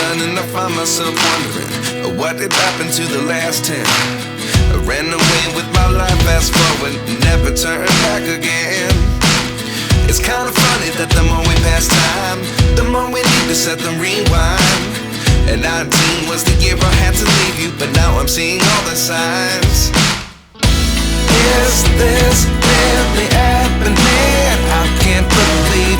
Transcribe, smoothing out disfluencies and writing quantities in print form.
done, and I find myself wondering what did happen to the last 10. I ran away with my life, fast forward, never turn back again. It's kind of funny that the more we pass time, the more we need to set them rewind. And 19 was the year I had to leave you, but now I'm seeing all the signs. Is this really happening? I can't believe